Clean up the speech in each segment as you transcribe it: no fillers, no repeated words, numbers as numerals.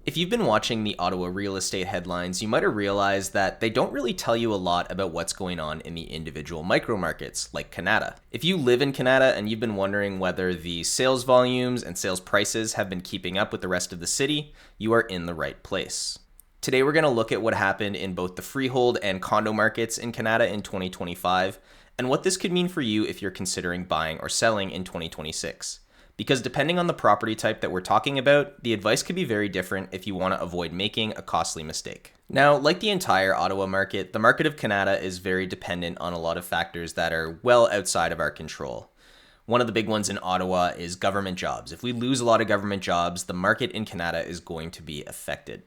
If you've been watching the Ottawa real estate headlines, you might have realized that they don't really tell you a lot about what's going on in the individual micro markets, like Kanata. If you live in Kanata and you've been wondering whether the sales volumes and sales prices have been keeping up with the rest of the city, you are in the right place. Today we're going to look at what happened in both the freehold and condo markets in Kanata in 2025, and what this could mean for you if you're considering buying or selling in 2026. Because depending on the property type that we're talking about, the advice could be very different if you want to avoid making a costly mistake. Now, like the entire Ottawa market, the market of Kanata is very dependent on a lot of factors that are well outside of our control. One of the big ones in Ottawa is government jobs. If we lose a lot of government jobs, the market in Kanata is going to be affected.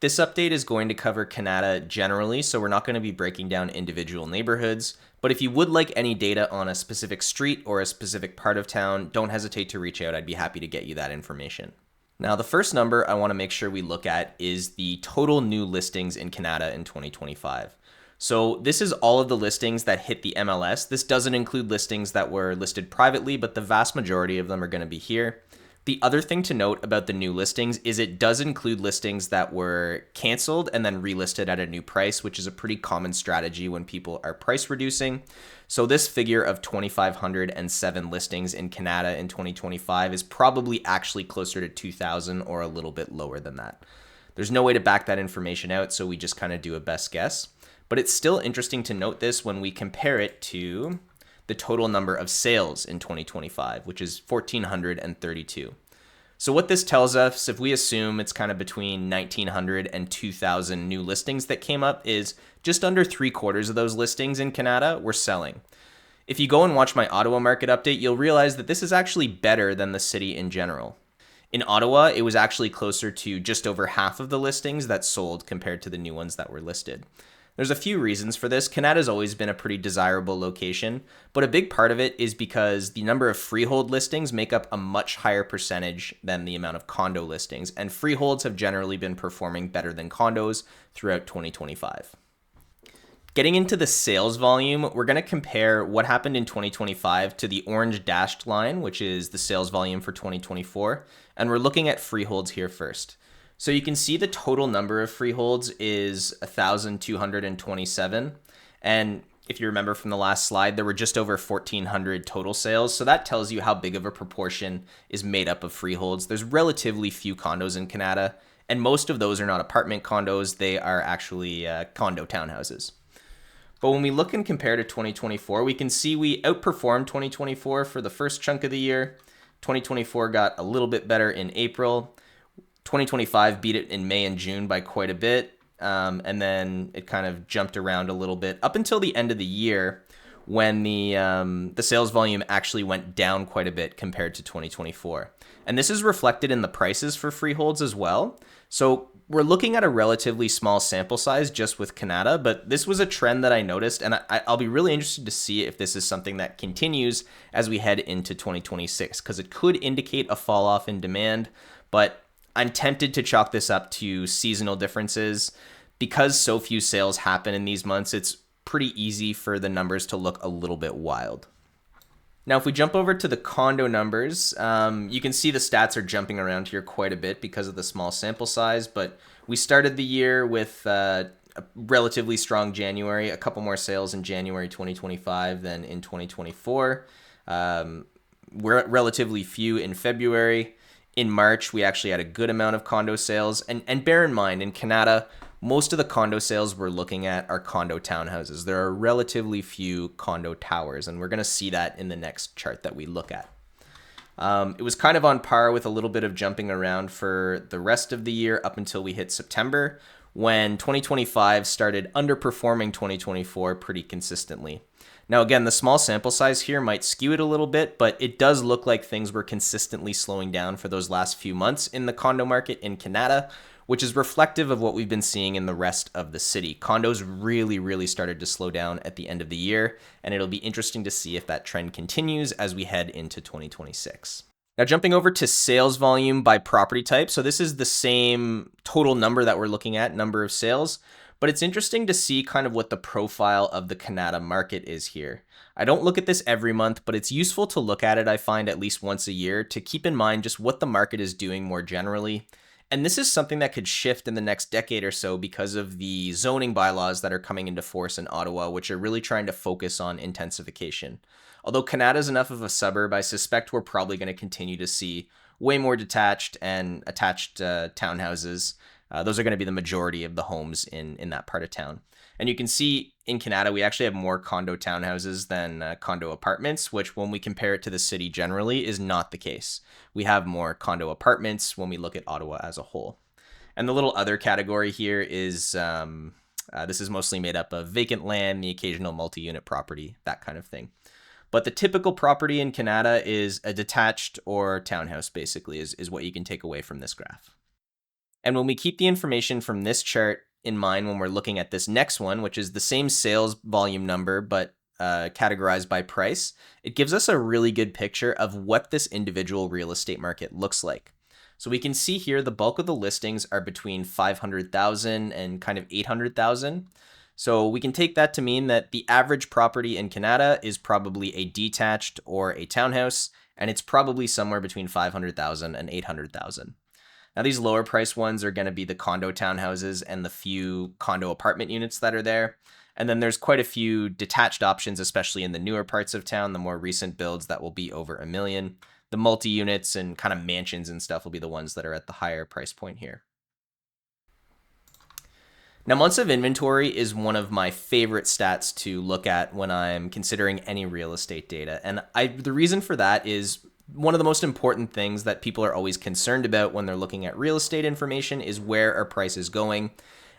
This update is going to cover Kanata generally, so we're not going to be breaking down individual neighborhoods, but if you would like any data on a specific street or a specific part of town, don't hesitate to reach out. I'd be happy to get you that information. Now, the first number I want to make sure we look at is the total new listings in Kanata in 2025. So this is all of the listings that hit the MLS. This doesn't include listings that were listed privately, but the vast majority of them are going to be here. The other thing to note about the new listings is it does include listings that were canceled and then relisted at a new price, which is a pretty common strategy when people are price reducing. So this figure of 2,507 listings in Kanata in 2025 is probably actually closer to 2,000 or a little bit lower than that. There's no way to back that information out, so we just kind of do a best guess. But it's still interesting to note this when we compare it to the total number of sales in 2025, which is 1,432. So what this tells us, if we assume it's kind of between 1,900 and 2,000 new listings that came up, is just under 3/4 of those listings in Kanata were selling. If you go and watch my Ottawa market update, you'll realize that this is actually better than the city in general. In Ottawa, it was actually closer to just over half of the listings that sold compared to the new ones that were listed. There's a few reasons for this. Kanata's always been a pretty desirable location, but a big part of it is because the number of freehold listings make up a much higher percentage than the amount of condo listings, and freeholds have generally been performing better than condos throughout 2025. Getting into the sales volume, we're going to compare what happened in 2025 to the orange dashed line, which is the sales volume for 2024, and we're looking at freeholds here first. So you can see the total number of freeholds is 1,227. And if you remember from the last slide, there were just over 1,400 total sales. So that tells you how big of a proportion is made up of freeholds. There's relatively few condos in Kanata, and most of those are not apartment condos. They are actually condo townhouses. But when we look and compare to 2024, we can see we outperformed 2024 for the first chunk of the year. 2024 got a little bit better in April. 2025 beat it in May and June by quite a bit, and then it kind of jumped around a little bit up until the end of the year when the sales volume actually went down quite a bit compared to 2024. And this is reflected in the prices for freeholds as well. So we're looking at a relatively small sample size just with Kanata, but this was a trend that I noticed, and I'll be really interested to see if this is something that continues as we head into 2026, because it could indicate a fall off in demand, but I'm tempted to chalk this up to seasonal differences. Because so few sales happen in these months, it's pretty easy for the numbers to look a little bit wild. Now, if we jump over to the condo numbers, you can see the stats are jumping around here quite a bit because of the small sample size, but we started the year with a relatively strong January, a couple more sales in January 2025 than in 2024. We're relatively few in February. In March, we actually had a good amount of condo sales. And bear in mind, in Kanata, most of the condo sales we're looking at are condo townhouses. There are relatively few condo towers, and we're going to see that in the next chart that we look at. It was kind of on par with a little bit of jumping around for the rest of the year up until we hit September, when 2025 started underperforming 2024 pretty consistently. Now, again, the small sample size here might skew it a little bit, but it does look like things were consistently slowing down for those last few months in the condo market in Kanata, which is reflective of what we've been seeing in the rest of the city. Condos really started to slow down at the end of the year, and it'll be interesting to see if that trend continues as we head into 2026. Now, jumping over to sales volume by property type. So this is the same total number that we're looking at, number of sales. But it's interesting to see kind of what the profile of the Kanata market is here. I don't look at this every month, but it's useful to look at it, I find, at least once a year to keep in mind just what the market is doing more generally. And this is something that could shift in the next decade or so because of the zoning bylaws that are coming into force in Ottawa, which are really trying to focus on intensification. Although Kanata is enough of a suburb, I suspect we're probably going to continue to see way more detached and attached townhouses. Those are going to be the majority of the homes in that part of town. And you can see in Kanata, we actually have more condo townhouses than condo apartments, which when we compare it to the city generally is not the case. We have more condo apartments when we look at Ottawa as a whole. And the little other category here is this is mostly made up of vacant land, the occasional multi-unit property, that kind of thing. But the typical property in Kanata is a detached or townhouse, basically, is what you can take away from this graph. And when we keep the information from this chart in mind when we're looking at this next one, which is the same sales volume number, but categorized by price, it gives us a really good picture of what this individual real estate market looks like. So we can see here the bulk of the listings are between 500,000 and kind of 800,000. So we can take that to mean that the average property in Kanata is probably a detached or a townhouse, and it's probably somewhere between 500,000 and 800,000. Now, these lower price ones are going to be the condo townhouses and the few condo apartment units that are there. And then there's quite a few detached options, especially in the newer parts of town, the more recent builds that will be over $1 million. The multi-units and kind of mansions and stuff will be the ones that are at the higher price point here. Now, months of inventory is one of my favorite stats to look at when I'm considering any real estate data. And the reason for that is one of the most important things that people are always concerned about when they're looking at real estate information is where are prices going.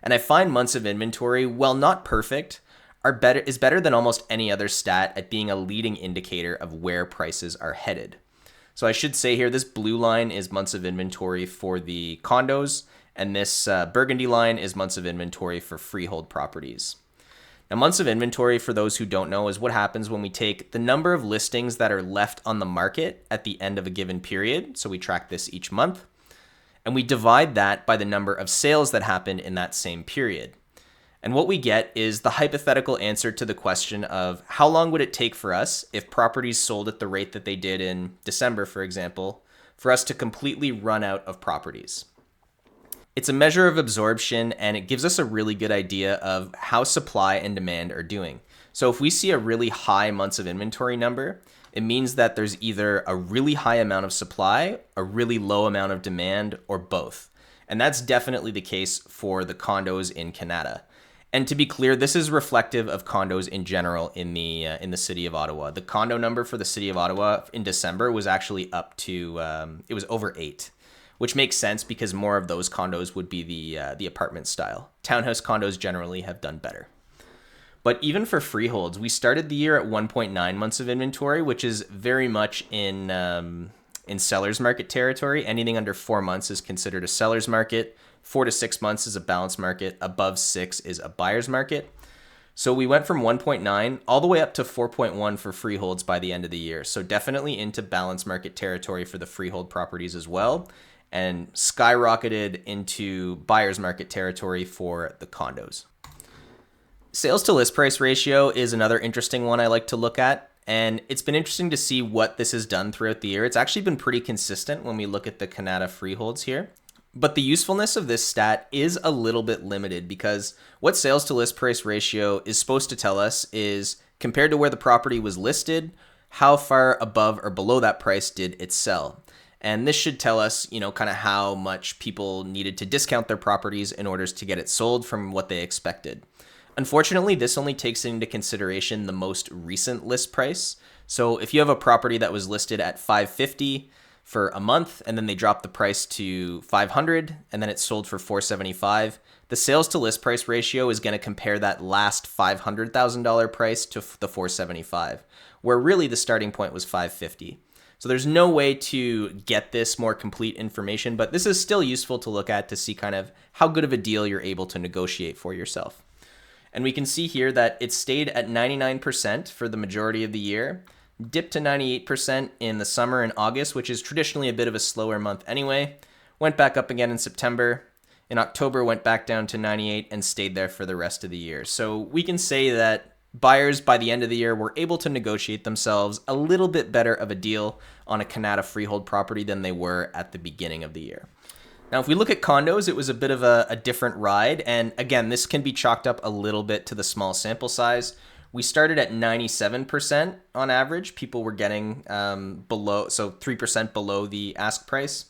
And I find months of inventory, while not perfect, is better than almost any other stat at being a leading indicator of where prices are headed. So I should say here, this blue line is months of inventory for the condos, and this burgundy line is months of inventory for freehold properties. Now, months of inventory, for those who don't know, is what happens when we take the number of listings that are left on the market at the end of a given period. So we track this each month, and we divide that by the number of sales that happened in that same period. And what we get is the hypothetical answer to the question of how long would it take for us, if properties sold at the rate that they did in December, for example, for us to completely run out of properties. It's a measure of absorption, and it gives us a really good idea of how supply and demand are doing. So if we see a really high months of inventory number, it means that there's either a really high amount of supply, a really low amount of demand, or both. And that's definitely the case for the condos in Kanata. And to be clear, this is reflective of condos in general in the city of Ottawa. The condo number for the city of Ottawa in December was actually up to, it was over 8. Which makes sense because more of those condos would be the apartment style. Townhouse condos generally have done better. But even for freeholds, we started the year at 1.9 months of inventory, which is very much in seller's market territory. Anything under 4 months is considered a seller's market. 4 to 6 months is a balanced market. Above 6 is a buyer's market. So we went from 1.9 all the way up to 4.1 for freeholds by the end of the year. So definitely into balanced market territory for the freehold properties as well, and skyrocketed into buyer's market territory for the condos. Sales to list price ratio is another interesting one I like to look at, and it's been interesting to see what this has done throughout the year. It's actually been pretty consistent when we look at the Kanata freeholds here. But the usefulness of this stat is a little bit limited because what sales to list price ratio is supposed to tell us is, compared to where the property was listed, how far above or below that price did it sell. And this should tell us, kind of how much people needed to discount their properties in order to get it sold from what they expected. Unfortunately, this only takes into consideration the most recent list price. So if you have a property that was listed at $550 for a month, and then they dropped the price to $500, and then it's sold for $475, the sales to list price ratio is going to compare that last $500,000 price to the $475, where really the starting point was $550. So there's no way to get this more complete information, but this is still useful to look at to see kind of how good of a deal you're able to negotiate for yourself. And we can see here that it stayed at 99% for the majority of the year, dipped to 98% in the summer and August, which is traditionally a bit of a slower month anyway, went back up again in September. In October, went back down to 98 and stayed there for the rest of the year. So we can say that buyers by the end of the year were able to negotiate themselves a little bit better of a deal on a Kanata freehold property than they were at the beginning of the year. Now, if we look at condos, it was a bit of a different ride. And again, this can be chalked up a little bit to the small sample size. We started at 97% on average. People were getting below, so 3% below the ask price.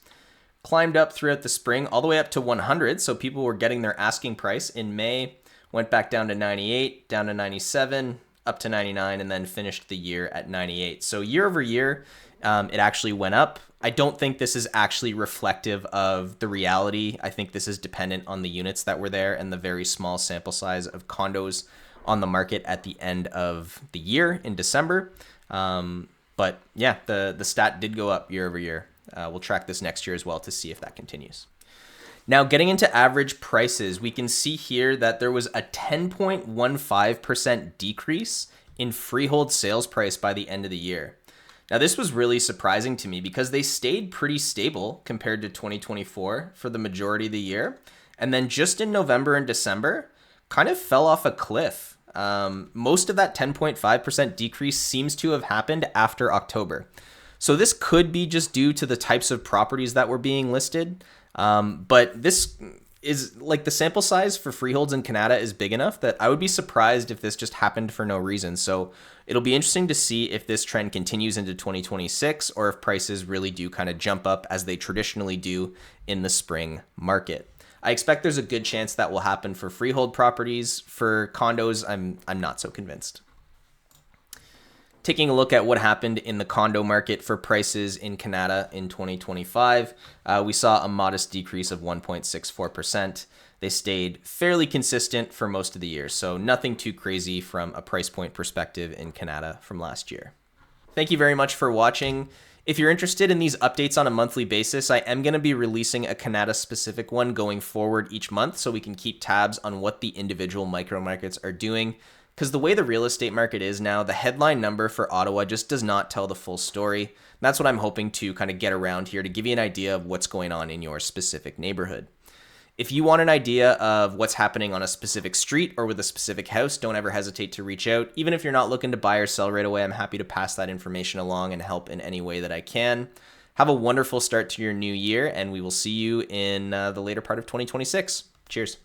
Climbed up throughout the spring all the way up to 100. So people were getting their asking price in May, went back down to 98, down to 97, up to 99, and then finished the year at 98. So year over year, it actually went up. I don't think this is actually reflective of the reality. I think this is dependent on the units that were there and the very small sample size of condos on the market at the end of the year in December. But yeah, the stat did go up year over year. We'll track this next year as well to see if that continues. Now, getting into average prices, we can see here that there was a 10.15% decrease in freehold sales price by the end of the year. Now, this was really surprising to me because they stayed pretty stable compared to 2024 for the majority of the year. And then just in November and December, kind of fell off a cliff. Most of that 10.5% decrease seems to have happened after October. So this could be just due to the types of properties that were being listed. But this is like the sample size for freeholds in Kanata is big enough that I would be surprised if this just happened for no reason. So it'll be interesting to see if this trend continues into 2026 or if prices really do kind of jump up as they traditionally do in the spring market. I expect there's a good chance that will happen for freehold properties. For condos, I'm not so convinced. Taking a look at what happened in the condo market for prices in Kanata in 2025, we saw a modest decrease of 1.64%. They stayed fairly consistent for most of the year, so nothing too crazy from a price point perspective in Kanata from last year. Thank you very much for watching. If you're interested in these updates on a monthly basis, I am going to be releasing a Kanata specific one going forward each month so we can keep tabs on what the individual micro markets are doing. Because the way the real estate market is now, the headline number for Ottawa just does not tell the full story. That's what I'm hoping to kind of get around here to give you an idea of what's going on in your specific neighborhood. If you want an idea of what's happening on a specific street or with a specific house, don't ever hesitate to reach out. Even if you're not looking to buy or sell right away, I'm happy to pass that information along and help in any way that I can. Have a wonderful start to your new year, and we will see you in the later part of 2026. Cheers.